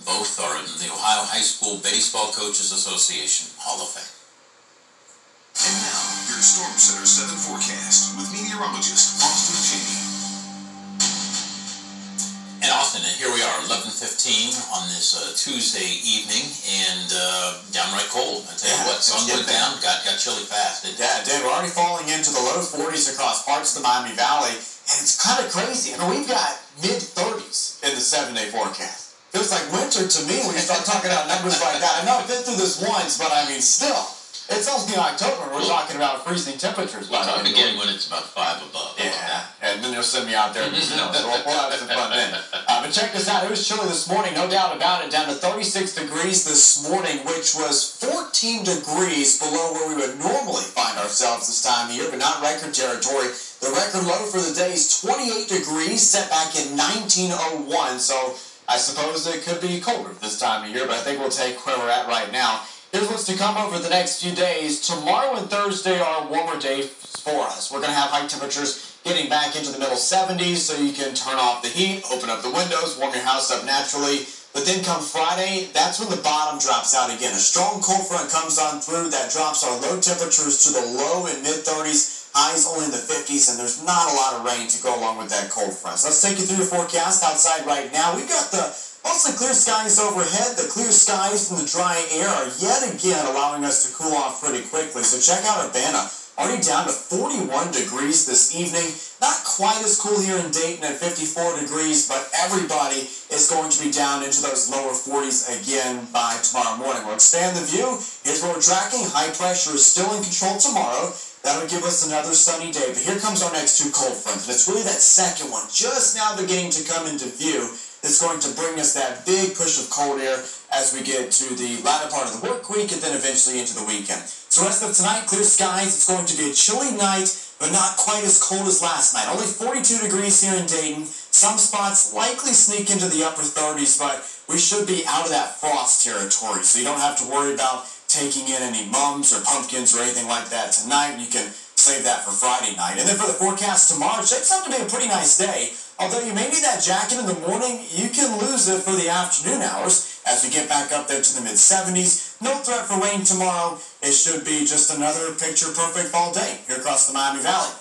Both are in the Ohio High School Baseball Coaches Association Hall of Fame. And now, your Storm Center 7 forecast with meteorologist Austin Chaney. And Austin, and here we are, 11:15 on this Tuesday evening, and downright cold. I tell you what, sun went down, got chilly fast. Yeah, it did. We're already falling into the low 40s across parts of the Miami Valley, and it's kind of crazy. I mean, we've got mid-30s in the 7-day forecast. Feels like winter to me when you start talking about numbers like that. I know I've been through this once, but I mean, still. It's only October. We're talking about freezing temperatures. We'll talk again when it's about 5 above. Yeah, and then they'll send me out there in the snow, so we'll have some fun then. But check this out. It was chilly this morning, no doubt about it, down to 36 degrees this morning, which was 14 degrees below where we would normally find ourselves this time of year, but not record territory. The record low for the day is 28 degrees, set back in 1901, so I suppose it could be colder this time of year, but I think we'll take where we're at right now. Here's what's to come over the next few days. Tomorrow and Thursday are warmer days for us. We're going to have high temperatures getting back into the middle 70s, so you can turn off the heat, open up the windows, warm your house up naturally. But then come Friday, that's when the bottom drops out again. A strong cold front comes on through that drops our low temperatures to the low and mid-30s, highs only in the 50s, and there's not a lot of rain to go along with that cold front. So let's take you through the forecast outside right now. We've got the mostly clear skies overhead. The clear skies and the dry air are yet again allowing us to cool off pretty quickly. So check out Urbana, already down to 41 degrees this evening. Not quite as cool here in Dayton at 54 degrees, but everybody is going to be down into those lower 40s again by tomorrow morning. We'll expand the view. Here's what we're tracking. High pressure is still in control tomorrow. That'll give us another sunny day. But here comes our next two cold fronts, and it's really that second one just now beginning to come into view. It's going to bring us that big push of cold air as we get to the latter part of the work week and then eventually into the weekend. So rest of tonight, clear skies. It's going to be a chilly night, but not quite as cold as last night. Only 42 degrees here in Dayton. Some spots likely sneak into the upper 30s, but we should be out of that frost territory. So you don't have to worry about taking in any mums or pumpkins or anything like that tonight. You can save that for Friday night. And then for the forecast tomorrow, it shapes up to be a pretty nice day. Although you may need that jacket in the morning, you can lose it for the afternoon hours as we get back up there to the mid-70s. No threat for rain tomorrow. It should be just another picture-perfect fall day here across the Miami Valley.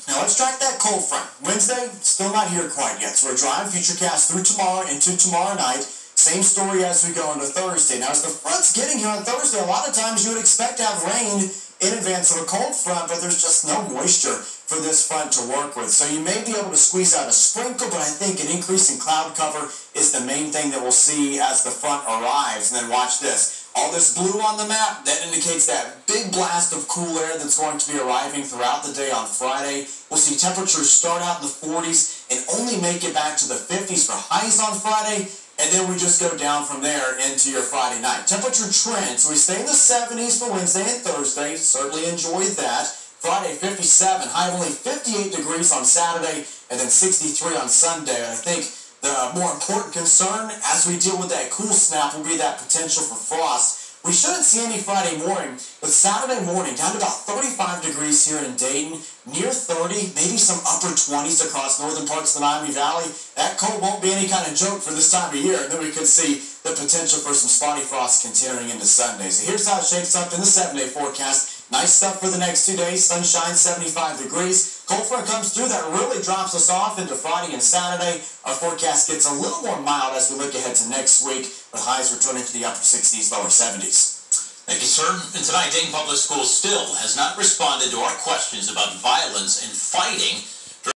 Now let's track that cold front. Wednesday, still not here quite yet. So we're drying futurecast through tomorrow into tomorrow night. Same story as we go into Thursday. Now as the front's getting here on Thursday, a lot of times you would expect to have rain in advance of a cold front, but there's just no moisture for this front to work with. So you may be able to squeeze out a sprinkle, but I think an increase in cloud cover is the main thing that we'll see as the front arrives. And then watch this. All this blue on the map, that indicates that big blast of cool air that's going to be arriving throughout the day on Friday. We'll see temperatures start out in the 40s and only make it back to the 50s for highs on Friday. And then we just go down from there into your Friday night. Temperature trend, so we stay in the 70s for Wednesday and Thursday. Certainly enjoyed that. Friday, 57. High of only 58 degrees on Saturday, and then 63 on Sunday. And I think the more important concern as we deal with that cool snap will be that potential for frost. We shouldn't see any Friday morning, but Saturday morning, down to about 35 degrees here in Dayton, near 30, maybe some upper 20s across northern parts of the Miami Valley. That cold won't be any kind of joke for this time of year, and then we could see the potential for some spotty frost continuing into Sunday. So here's how it shapes up in the 7-day forecast. Nice stuff for the next 2 days. Sunshine, 75 degrees. Cold front comes through. That really drops us off into Friday and Saturday. Our forecast gets a little more mild as we look ahead to next week, with highs returning to the upper 60s, lower 70s. Thank you, sir. And tonight, Dayton Public Schools still has not responded to our questions about violence and fighting